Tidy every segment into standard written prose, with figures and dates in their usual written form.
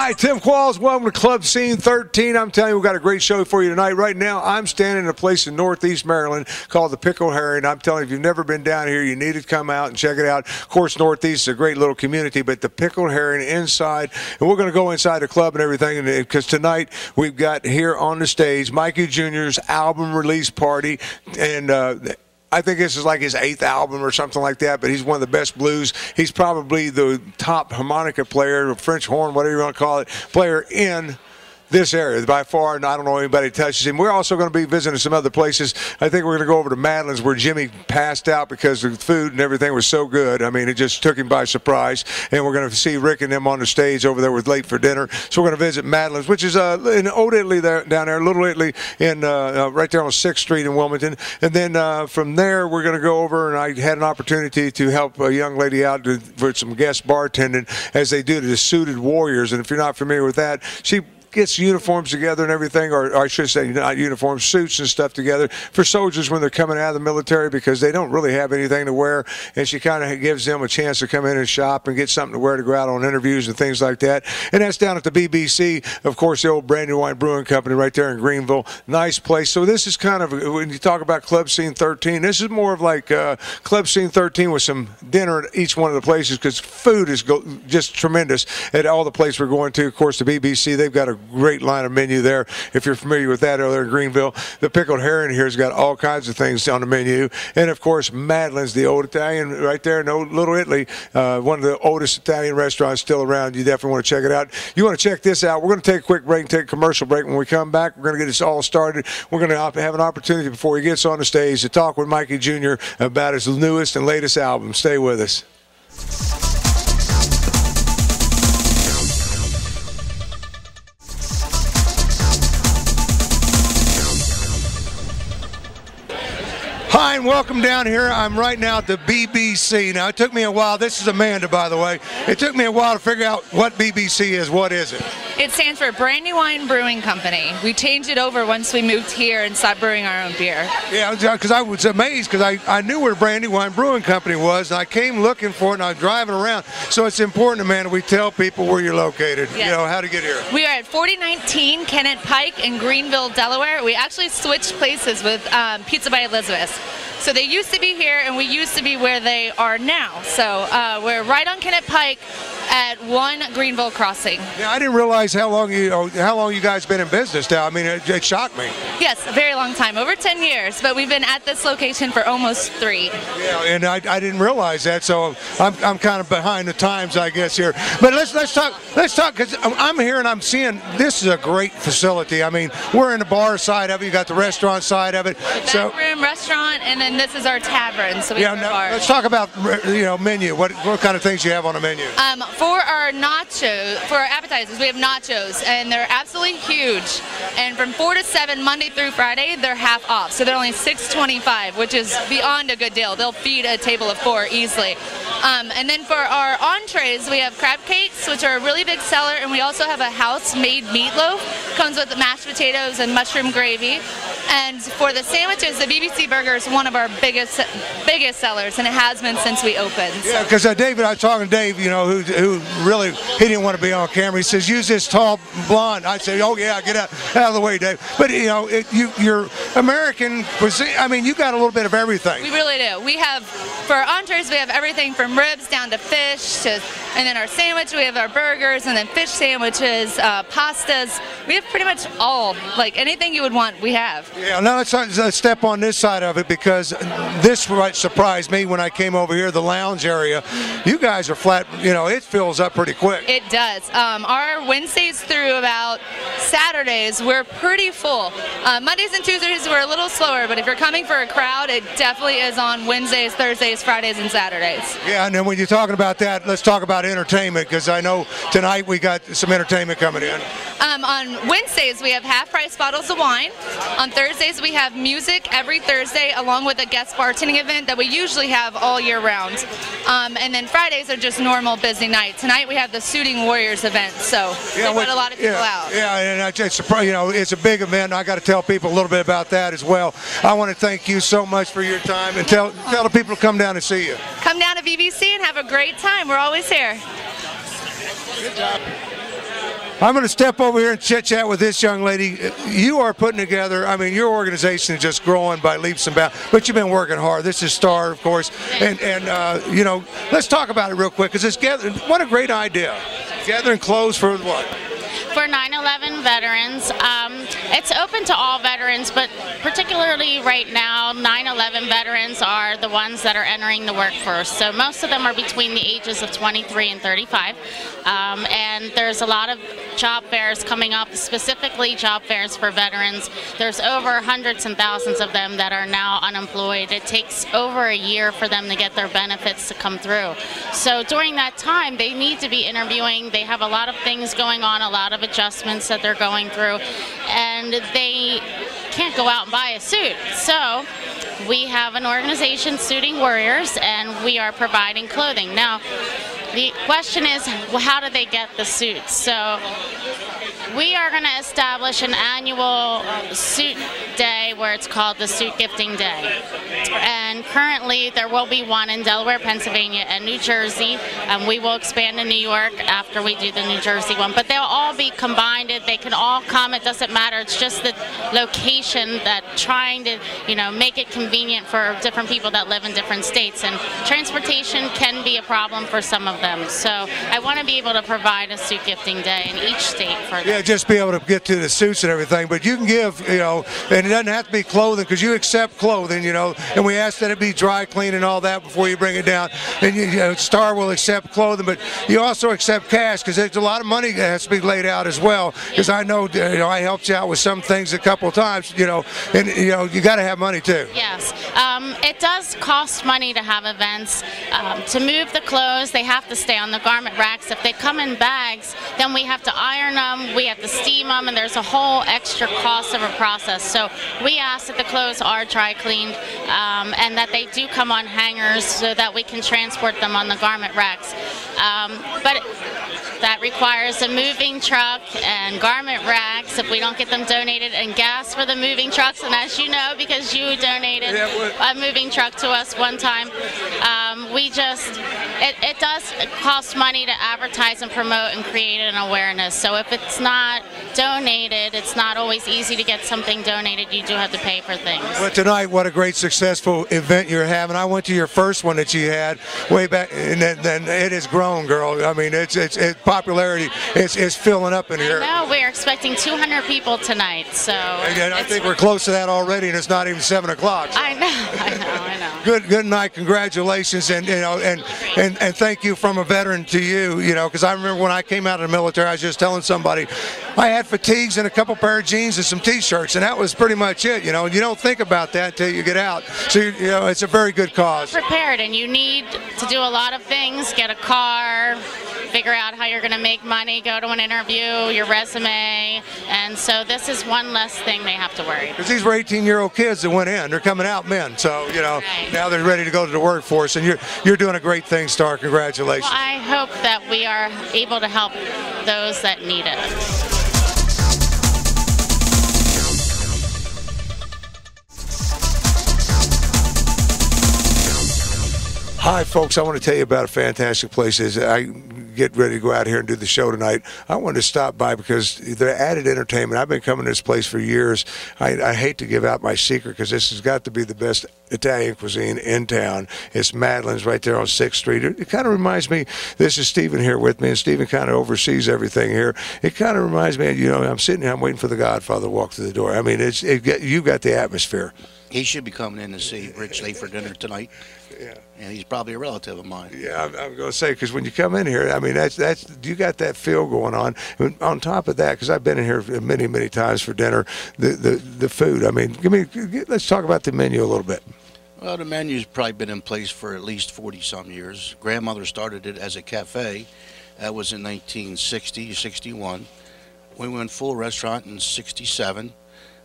Hi, Tim Qualls. Welcome to Club Scene 13. I'm telling you, we've got a great show for you tonight. Right now, I'm standing in a place in Northeast Maryland called the Pickled Herring. I'm telling you, if you've never been down here, you need to come out and check it out. Of course, Northeast is a great little community, but the Pickled Herring inside, and we're going to go inside the club and everything, because tonight we've got here on the stage Mikey Jr.'s album release party, and I think this is like his 8th album or something like that, but he's one of the best blues. He's probably the top harmonica player, French horn, whatever you want to call it, player in this area by far, and I don't know anybody touches him. We're also going to be visiting some other places. I think we're going to go over to Madeline's, where Jimmy passed out because the food and everything was so good. I mean, it just took him by surprise. And we're going to see Rick and them on the stage over there with Late for Dinner. So we're going to visit Madeline's, which is in Old Italy down there, Little Italy, in right there on 6th Street in Wilmington. And then from there, we're going to go over, and I had an opportunity to help a young lady out for some guest bartending as they do to the Suited Warriors. And if you're not familiar with that, she gets uniforms together and everything, or I should say not uniforms, suits and stuff together for soldiers when they're coming out of the military, because they don't really have anything to wear, and she kind of gives them a chance to come in and shop and get something to wear to go out on interviews and things like that. And that's down at the BBC, of course, the old Brandywine Brewing Company right there in Greenville. Nice place. So this is kind of, when you talk about Club Scene 13, this is more of like Club Scene 13 with some dinner at each one of the places, because food is just tremendous at all the places we're going to. Of course, the BBC, they've got a great line of menu there. If you're familiar with that over there in Greenville, the Pickled Herring here has got all kinds of things on the menu. And of course, Madeline's, the old Italian right there in Little Italy, one of the oldest Italian restaurants still around. You definitely want to check it out. You want to check this out. We're going to take a quick break and take a commercial break. When we come back, we're going to get this all started. We're going to have an opportunity before he gets on the stage to talk with Mikey Jr. about his newest and latest album. Stay with us. Hi, and welcome down here. I'm right now at the BBC. Now, it took me a while. This is Amanda, by the way. It took me a while to figure out what BBC is. What is it? It stands for Brandywine Brewing Company. We changed it over once we moved here and stopped brewing our own beer. Yeah, because I was amazed, because I knew where Brandywine Brewing Company was, and I came looking for it, and I was driving around. So it's important, Amanda, we tell people where you're located, yes. You know, how to get here. We are at 4019 Kennett Pike in Greenville, Delaware. We actually switched places with Pizza by Elizabeth. So they used to be here, and we used to be where they are now. So we're right on Kennett Pike at 1 Greenville Crossing. Yeah, I didn't realize how long you guys been in business now. I mean, it shocked me. Yes, a very long time, over 10 years. But we've been at this location for almost 3. Yeah, and I didn't realize that. So I'm kind of behind the times, I guess, here. But let's talk, because I'm here and I'm seeing this is a great facility. I mean, we're in the bar side of it. You got the restaurant side of it. So bathroom, restaurant, and then this is our tavern. So we have our bar. Let's talk about menu. What kind of things you have on the menu? For our appetizers, we have nachos, and they're absolutely huge. And from 4 to 7, Monday through Friday, they're half off. So they're only $6.25, which is beyond a good deal. They'll feed a table of 4 easily. And then for our entrees, we have crab cakes, which are a really big seller, and we also have a house-made meatloaf. Comes with mashed potatoes and mushroom gravy. And for the sandwiches, the BBC burger is one of our biggest sellers, and it has been since we opened. Yeah, because David, I was talking to Dave, who really, he didn't want to be on camera. He says, use this tall blonde. I say, oh yeah, get out of the way, Dave. But you're American cuisine. I mean, you got a little bit of everything. We really do. We have, for our entrees, we have everything from ribs down to fish, and then our sandwich, we have our burgers, and then fish sandwiches, pastas. We have pretty much all, like anything you would want, we have. Yeah, now let's step on this side of it, because this surprised me when I came over here, the lounge area. You guys are flat, it fills up pretty quick. It does. Our Wednesdays through about Saturdays, we're pretty full. Mondays and Tuesdays, we're a little slower, but if you're coming for a crowd, it definitely is on Wednesdays, Thursdays, Fridays, and Saturdays. Yeah, and then when you're talking about that, let's talk about entertainment, because I know tonight we got some entertainment coming in. On Wednesdays, we have half-price bottles of wine. On Thursdays, we have music every Thursday, along with a guest bartending event that we usually have all year round. And then Fridays are just normal busy nights. Tonight we have the Suiting Warriors event, so we got a lot of people out. Yeah, and it's a big event. I got to tell people a little bit about that as well. I want to thank you so much for your time, and tell the people to come down and see you. Come down to BBC and have a great time. We're always here. Good job. I'm going to step over here and chit-chat with this young lady. You are putting together, I mean, your organization is just growing by leaps and bounds, but you've been working hard. This is Star, of course, and you know, let's talk about it real quick, because it's gathering, what a great idea. Gathering clothes for what? For 9/11 veterans. It's open to all veterans, but particularly right now, 9/11 veterans are the ones that are entering the workforce. So most of them are between the ages of 23 and 35. And there's a lot of job fairs coming up, specifically job fairs for veterans. There's over hundreds and thousands of them that are now unemployed. It takes over a year for them to get their benefits to come through. So during that time, they need to be interviewing. They have a lot of things going on, a lot of adjustments that they're going through, and they can't go out and buy a suit. So we have an organization, Suiting Warriors, and we are providing clothing. Now, the question is, well, how do they get the suits? So we are going to establish an annual suit day where it's called the Suit Gifting Day. And currently there will be one in Delaware, Pennsylvania, and New Jersey. We will expand to New York after we do the New Jersey one. But they'll all be combined. They can all come. It doesn't matter. It's just the location that trying to, you know, make it convenient for different people that live in different states. And transportation can be a problem for some of them. So I want to be able to provide a Suit Gifting Day in each state for them. Yeah, just be able to get to the suits and everything, but you can give, you know, and it doesn't have to be clothing, because you accept clothing, you know, and we ask that it be dry clean and all that before you bring it down. And you know, Star will accept clothing, but you also accept cash, because there's a lot of money that has to be laid out as well. Because I know, you know, I helped you out with some things a couple of times, you know, and you know, you got to have money too. Yes, it does cost money to have events. To move the clothes, they have to stay on the garment racks. If they come in bags, then we have to iron them. We have to steam them, and there's a whole extra cost of a process. So we ask that the clothes are dry cleaned and that they do come on hangers so that we can transport them on the garment racks. But that requires a moving truck and garment racks if we don't get them donated, and gas for the moving trucks. And as you know, because you donated a moving truck to us one time, it does cost money to advertise and promote and create an awareness. So if it's not donated, it's not always easy to get something donated. You do have to pay for things. Well, tonight, what a great successful event you're having. I went to your first one that you had way back, and then it has grown, girl. I mean, its popularity is filling up in here. I know, we're expecting 200 people tonight, so. And I think we're close to that already, and it's not even 7 o'clock. So. I know. Good night, congratulations, and you know, and thank you from a veteran to you, you know, because I remember when I came out of the military, I was just telling somebody, I had fatigues and a couple pair of jeans and some t-shirts, and that was pretty much it, you know, and you don't think about that until you get out. So, you know, it's a very good cause. Prepared, and you need to do a lot of things, get a car, figure out how you're going to make money, go to an interview, your resume, and so this is one less thing they have to worry about. Because these were 18-year-old kids that went in, they're coming out men, so, you know, now they're ready to go to the workforce, and you're doing a great thing, Star. Congratulations. Well, I hope that we are able to help those that need it. Hi, folks. I want to tell you about a fantastic place. As I get ready to go out here and do the show tonight, I wanted to stop by because the added entertainment. I've been coming to this place for years. I hate to give out my secret because this has got to be the best Italian cuisine in town. It's Madeline's right there on 6th Street. It kind of reminds me, this is Stephen here with me, and Stephen kind of oversees everything here. It kind of reminds me, you know, I'm sitting here, I'm waiting for the Godfather to walk through the door. I mean, you got the atmosphere. He should be coming in to see Rich Lake for dinner tonight. Yeah. And he's probably a relative of mine. Yeah, I'm going to say, because when you come in here, I mean, that's you got that feel going on. And on top of that, because I've been in here many times for dinner, the food. I mean, let's talk about the menu a little bit. Well, the menu's probably been in place for at least 40-some years. Grandmother started it as a cafe. That was in 1960, 61. We went full restaurant in 67.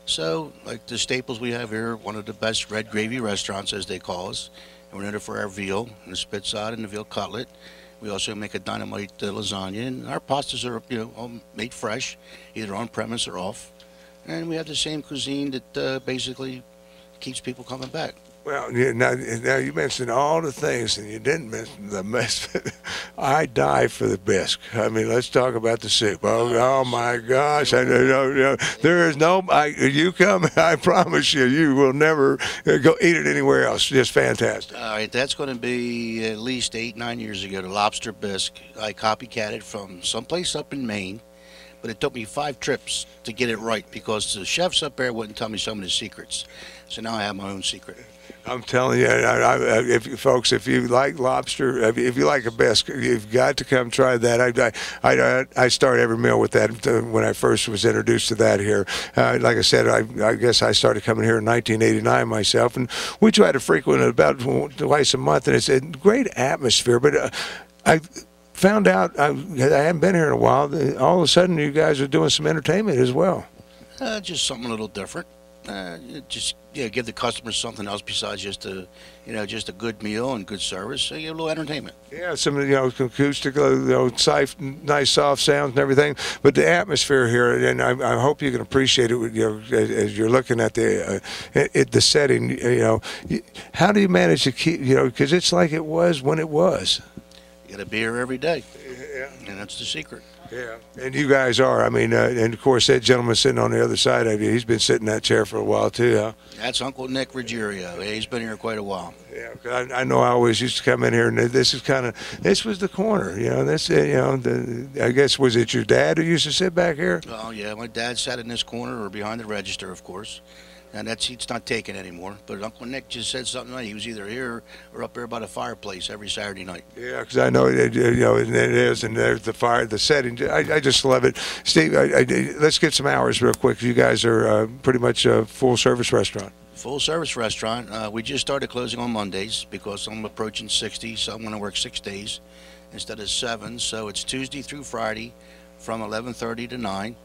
So, like the staples we have here, one of the best red gravy restaurants, as they call us. And we're in it for our veal, and the spit side, and the veal cutlet. We also make a dynamite lasagna, and our pastas are, you know, all made fresh, either on premise or off. And we have the same cuisine that basically keeps people coming back. Well, now you mentioned all the things, and you didn't mention the mess. I die for the bisque. I mean, let's talk about the soup. Oh my gosh! There is no. You come, I promise you, you will never go eat it anywhere else. Just fantastic. All right, that's going to be at least 8-9 years ago. The lobster bisque. I copycatted from someplace up in Maine. But it took me 5 trips to get it right because the chefs up there wouldn't tell me some of the secrets. So now I have my own secret. I'm telling you, if you like lobster, if you like a bisque, you've got to come try that. I start every meal with that when I first was introduced to that here. Like I said, I guess I started coming here in 1989 myself, and we try to frequent it about twice a month, and it's a great atmosphere. But I found out I hadn't been here in a while. All of a sudden, you guys are doing some entertainment as well. Just something a little different. Just give the customers something else besides just a good meal and good service. So you have a little entertainment. Yeah, some acoustic, nice soft sounds and everything. But the atmosphere here, and I hope you can appreciate it. As you're looking at the setting. How do you manage to keep? Because it's like it was when it was. You got to be here every day. Yeah, and that's the secret. Yeah, and you guys are. I mean, and of course, that gentleman sitting on the other side of you, he's been sitting in that chair for a while, too, huh? That's Uncle Nick Ruggiero. He's been here quite a while. Yeah, I know I always used to come in here, and this was the corner, I guess, was it your dad who used to sit back here? Oh, yeah, my dad sat in this corner or behind the register, of course. And that seat's not taken anymore. But Uncle Nick just said something like he was either here or up there by the fireplace every Saturday night. Yeah, because I know it is, and there's the fire, the setting. I just love it. Steve, let's get some hours real quick. You guys are pretty much a full-service restaurant. Full-service restaurant. We just started closing on Mondays because I'm approaching 60, so I'm going to work 6 days instead of 7. So it's Tuesday through Friday from 11:30 to 9.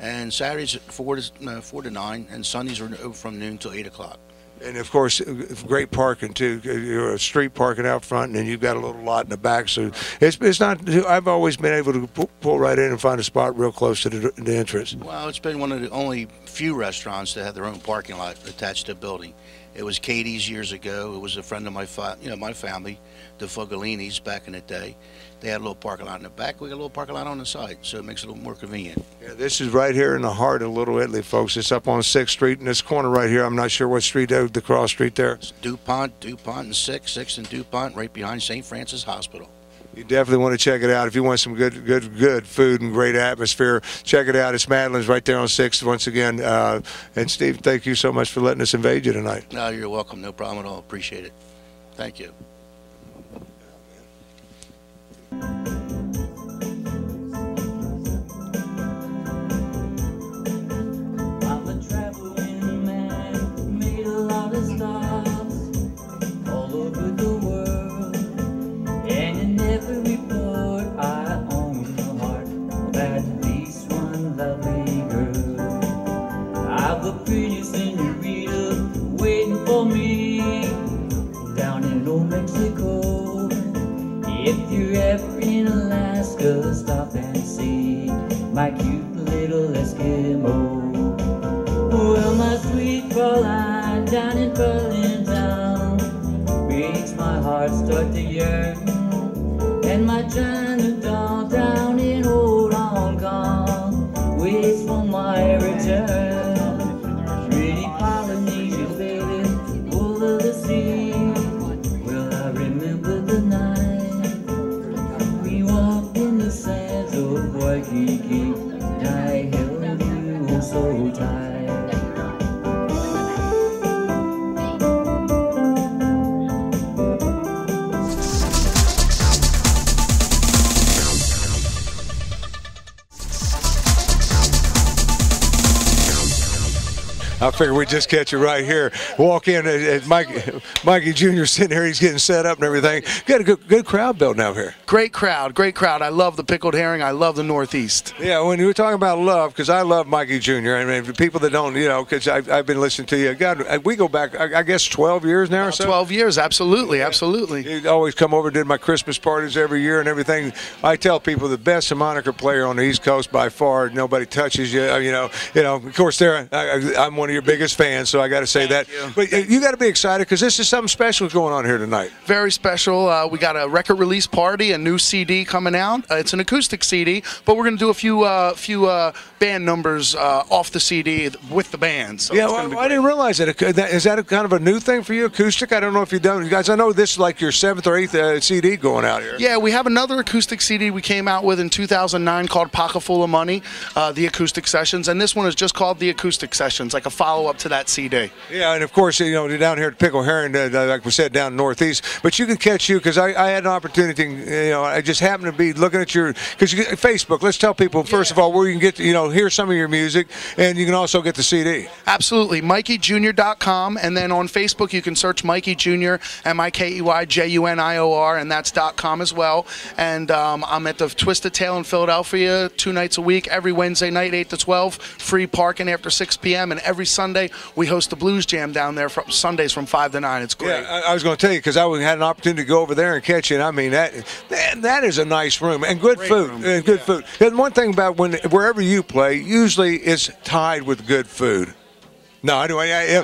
And Saturdays 4 to 9, and Sundays are from noon till 8 o'clock. And of course, great parking too. You're street parking out front, and then you've got a little lot in the back. So it's not. I've always been able to pull right in and find a spot real close to the entrance. Well, it's been one of the only few restaurants that have their own parking lot attached to the building. It was Katie's years ago. It was a friend of my family, the Fogolini's back in the day. They had a little parking lot in the back. We got a little parking lot on the side, so it makes it a little more convenient. Yeah, this is right here in the heart of Little Italy, folks. It's up on 6th Street in this corner right here. I'm not sure what street, the cross street there. It's DuPont and 6th and DuPont, right behind St. Francis Hospital. You definitely want to check it out. If you want some good food and great atmosphere, check it out. It's Madeline's right there on 6th once again. And Steve, thank you so much for letting us invade you tonight. No, you're welcome. No problem at all. Appreciate it. Thank you. If you're ever in Alaska, stop and see my cute little Eskimo. Well, my sweet Fraulein down in Berlin town makes my heart start to yearn. And my China doll down in old Hong Kong waits for my return. Pretty Polynesia, baby, full of the sea. Well, I remember the night sands of Waikiki, I held you so tight. I figured we'd just catch you right here. Walk in, Mikey Jr. sitting here. He's getting set up and everything. Got a good crowd building out here. Great crowd, great crowd. I love the pickled herring. I love the Northeast. Yeah, when you were talking about love, because I love Mikey Jr. I mean, for people that don't, because I've been listening to you. God, we go back, I guess, 12 years now or so? 12 years, absolutely, yeah. Absolutely. You'd always come over, did my Christmas parties every year and everything. I tell people the best harmonica player on the East Coast by far. Nobody touches you. Of course, I'm one of your your biggest fan, so I got to say that. But you got to be excited because this is something special going on here tonight. Very special. We got a record release party, a new CD coming out. It's an acoustic CD, but we're going to do a few band numbers off the CD with the band. So yeah, well, I didn't realize that. Is that kind of a new thing for you, acoustic? I don't know if you've done, you guys. I know this is like your 7th or 8th CD going out here. Yeah, we have another acoustic CD we came out with in 2009 called Pocket Full of Money, the Acoustic Sessions, and this one is just called the Acoustic Sessions, like a follow-up to that CD. Yeah, and of course, you know, down here at Pickle Herring, like we said, down Northeast. But you can catch you because I had an opportunity. You know, I just happened to be looking at your Facebook. Let's tell people first of all where you can get to, hear some of your music, and you can also get the CD. Absolutely, MikeyJr.com, and then on Facebook you can search Mikey Jr. MikeyJunior, and that's .com as well. And I'm at the Twisted Tail in Philadelphia 2 nights a week, every Wednesday night 8 to 12, free parking after 6 p.m. And every Sunday we host a blues jam down there from Sundays from 5 to 9. It's great. Yeah, I was going to tell you because I had an opportunity to go over there and catch you. And I mean that is a nice room and good food. And good food. And one thing about wherever you play, usually it's tied with good food. No, anyway,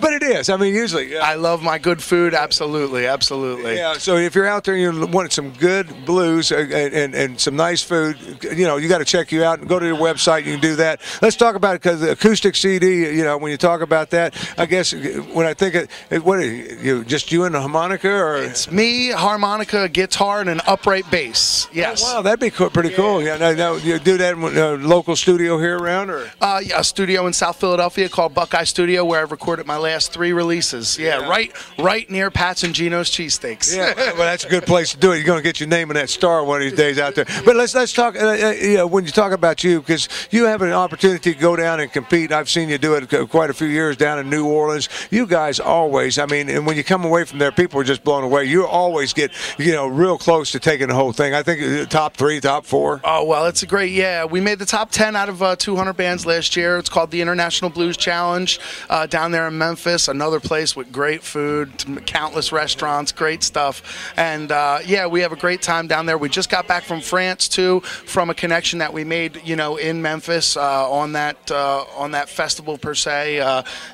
but it is. I mean, usually. I love my good food. Absolutely, absolutely. Yeah. So if you're out there and you want some good blues and some nice food, you got to check you out and go to your website. You can do that. Let's talk about it because the acoustic CD. When you talk about that, I guess when I think what are you? Just you and the harmonica, or it's me, harmonica, guitar, and an upright bass. Yes. Oh, wow, that'd be pretty cool. Yeah. Now you do that in a local studio here around, or? Yeah, a studio in South Philadelphia called Buckeye Studio, where I've recorded my last 3 releases. Yeah. Right near Pat's and Gino's Cheesesteaks. Yeah, well, that's a good place to do it. You're going to get your name in that star one of these days out there. But let's talk. When you talk about you, because you have an opportunity to go down and compete. I've seen you do it quite a few years down in New Orleans. You guys always, I mean, and when you come away from there, people are just blown away. You always get, real close to taking the whole thing. I think top 3, top 4. Oh well, it's a great. Yeah, we made the top 10 out of 200 bands last year. It's called the International Blues Challenge. Down there in Memphis, another place with great food, countless restaurants, great stuff. And yeah, we have a great time down there. We just got back from France too, from a connection that we made, in Memphis on that festival per se.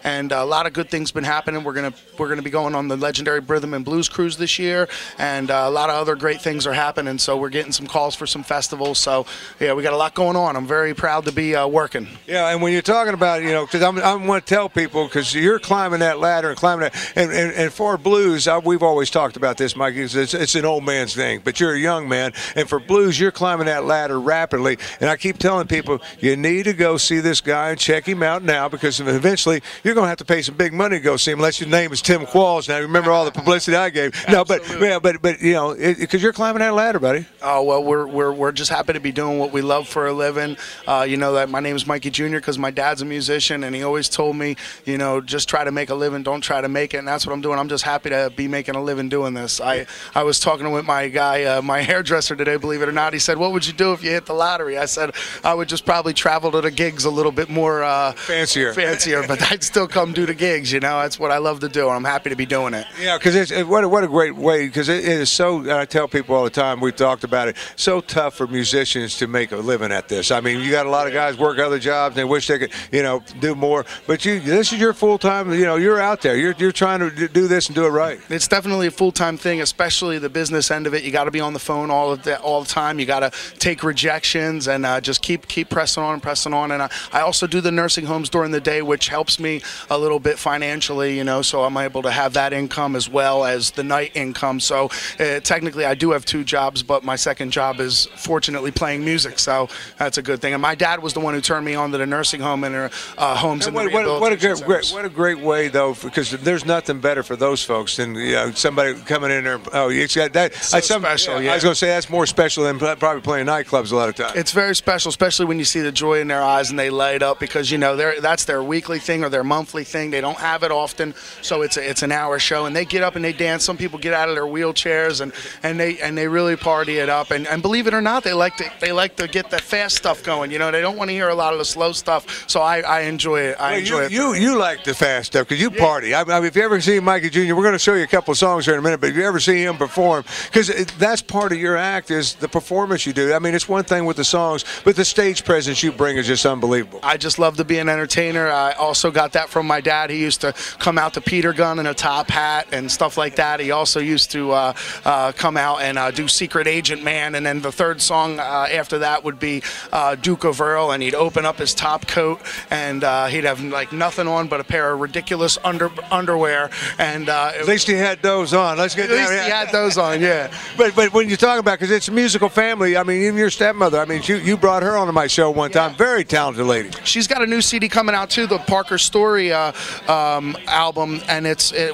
And a lot of good things been happening. We're gonna be going on the legendary Rhythm and Blues Cruise this year, and a lot of other great things are happening. So we're getting some calls for some festivals. So yeah, we got a lot going on. I'm very proud to be working. Yeah, and when you're talking about, because I want to tell people, because you're climbing that ladder and climbing that, and for blues, we've always talked about this, Mikey. It's an old man's thing, but you're a young man, and for blues, you're climbing that ladder rapidly. And I keep telling people, you need to go see this guy and check him out now, because eventually you're going to have to pay some big money to go see him, unless your name is Tim Qualls. Now, remember all the publicity I gave. No, but because you're climbing that ladder, buddy. Oh well, we're just happy to be doing what we love for a living. That my name is Mikey Jr. because my dad's a musician, and he always told me, just try to make a living, don't try to make it, and that's what I'm doing. I'm just happy to be making a living doing this. I was talking with my guy, my hairdresser today, believe it or not. He said, what would you do if you hit the lottery? I said, I would just probably travel to the gigs a little bit more fancier, but I'd still come do the gigs, That's what I love to do, and I'm happy to be doing it. Yeah, because what a great way, because it is so, I tell people all the time, we've talked about it, so tough for musicians to make a living at this. I mean, you got a lot of guys work other jobs, and they wish they could, do more, but this is your full-time, you're out there. You're trying to do this and do it right. It's definitely a full-time thing, especially the business end of it. You got to be on the phone all the time. You got to take rejections and just keep pressing on and pressing on. And I also do the nursing homes during the day, which helps me a little bit financially, so I'm able to have that income as well as the night income. So technically I do have 2 jobs, but my second job is fortunately playing music. So that's a good thing. And my dad was the one who turned me on to the nursing home and homes. What a great way, though, because there's nothing better for those folks than somebody coming in there. Oh, it's got that. Special. Yeah. I was going to say that's more special than probably playing nightclubs a lot of times. It's very special, especially when you see the joy in their eyes and they light up, because that's their weekly thing or their monthly thing. They don't have it often, so it's an hour show, and they get up and they dance. Some people get out of their wheelchairs and they really party it up. And believe it or not, they like to get the fast stuff going. They don't want to hear a lot of the slow stuff. So I enjoy it. enjoy it. You like the fast stuff because you party. I mean, if you ever see Mikey Jr., we're going to show you a couple of songs here in a minute, but if you ever see him perform, because that's part of your act is the performance you do. I mean, it's one thing with the songs, but the stage presence you bring is just unbelievable. I just love to be an entertainer. I also got that from my dad. He used to come out to Peter Gunn in a top hat and stuff like that. He also used to come out and do Secret Agent Man, and then the third song after that would be Duke of Earl, and he'd open up his top coat and he'd have like nothing on but a pair of ridiculous underwear. And at least he had those on. Let's get at least he had those on, yeah. But when you talk about, because it's a musical family, I mean, even your stepmother, I mean, you brought her onto my show one time. Very talented lady. She's got a new CD coming out too, the Parker Story album, and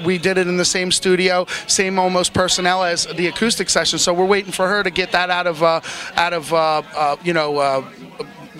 we did it in the same studio, same almost personnel as the Acoustic Session. So we're waiting for her to get that out of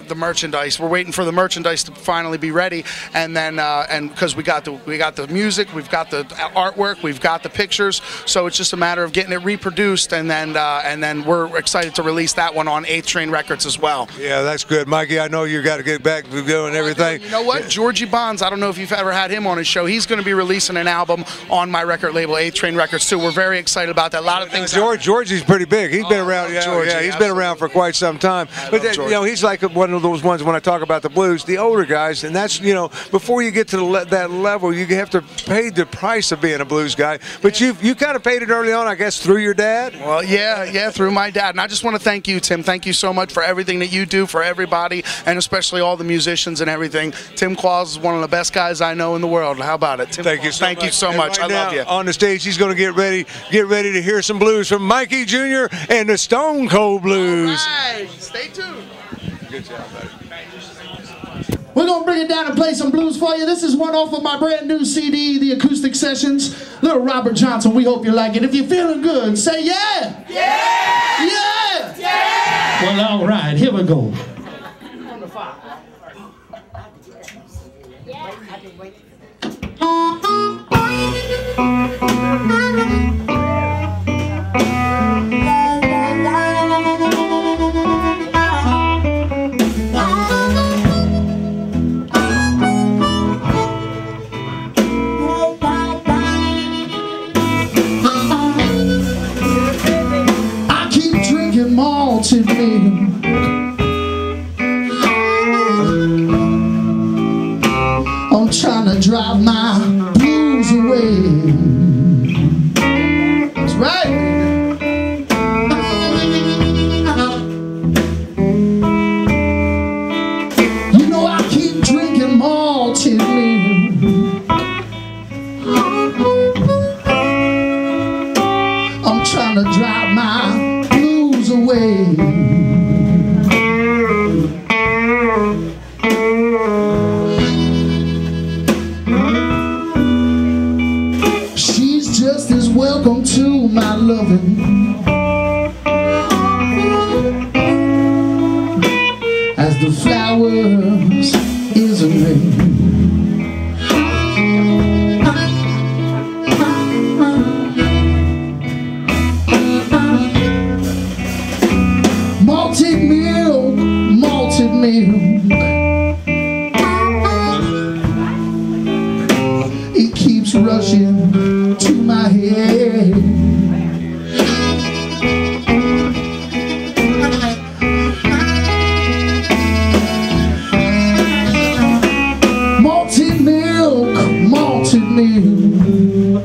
the merchandise. We're waiting for the merchandise to finally be ready, and then and because we got the music, we've got the artwork, we've got the pictures, so it's just a matter of getting it reproduced, and then we're excited to release that one on 8th Train Records as well. Yeah, that's good, Mikey. I know you got to get back to doing everything. You know what, Georgie Bonds, I don't know if you've ever had him on his show. He's going to be releasing an album on my record label, 8th Train Records too. We're very excited about that. A lot of things. Georgie's pretty big. He's been around. Georgie, yeah, he's been around for quite some time. But you know, he's like one of those ones when I talk about the blues, the older guys, and that's, you know, before you get to that level, you have to pay the price of being a blues guy. But you kind of paid it early on, I guess, through your dad. Well, yeah, through my dad. And I just want to thank you, Tim. Thank you so much for everything that you do for everybody, and especially all the musicians and everything. Tim Claus is one of the best guys I know in the world. How about it, Tim? Thank you so much. I love you. On the stage, he's going to get ready to hear some blues from Mikey Jr. and the Stone Cold Blues. All right, stay tuned. Good job, buddy. We're going to bring it down and play some blues for you. This is one off of my brand new CD, The Acoustic Sessions. Little Robert Johnson, we hope you like it. If you're feeling good, say yeah! Yeah! Yeah! Yeah! Well, all right, here we go. Malted milk. I'm trying to drive my blues away. That's right. You know I keep drinking malted milk. I'm trying to drive my away. She's just as welcome to my loving as the flowers is a rain. Malted milk, malted milk. It keeps rushing to my head. Malted milk, malted milk.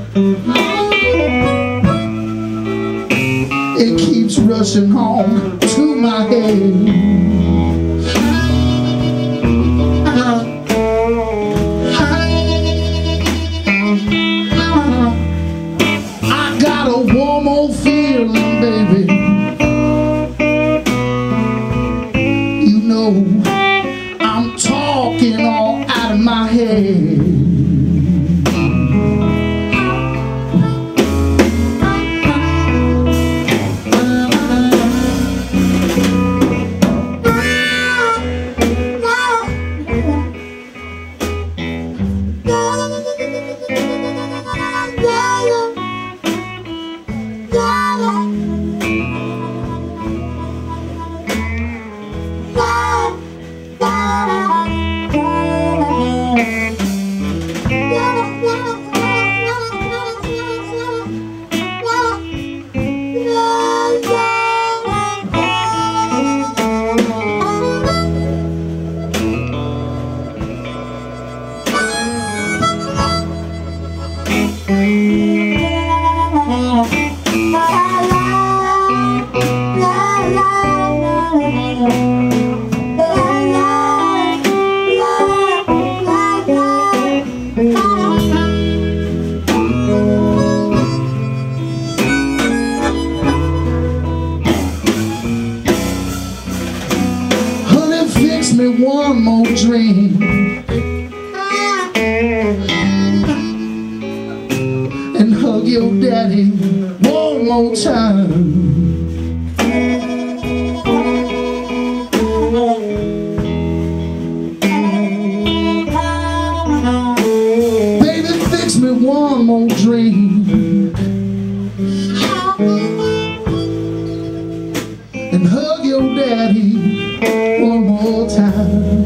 It keeps rushing home to my head. I got a warm old feeling, baby. You know, I'm talking all out of my head. daddy one more time. Baby, fix me one more drink and hug your daddy one more time.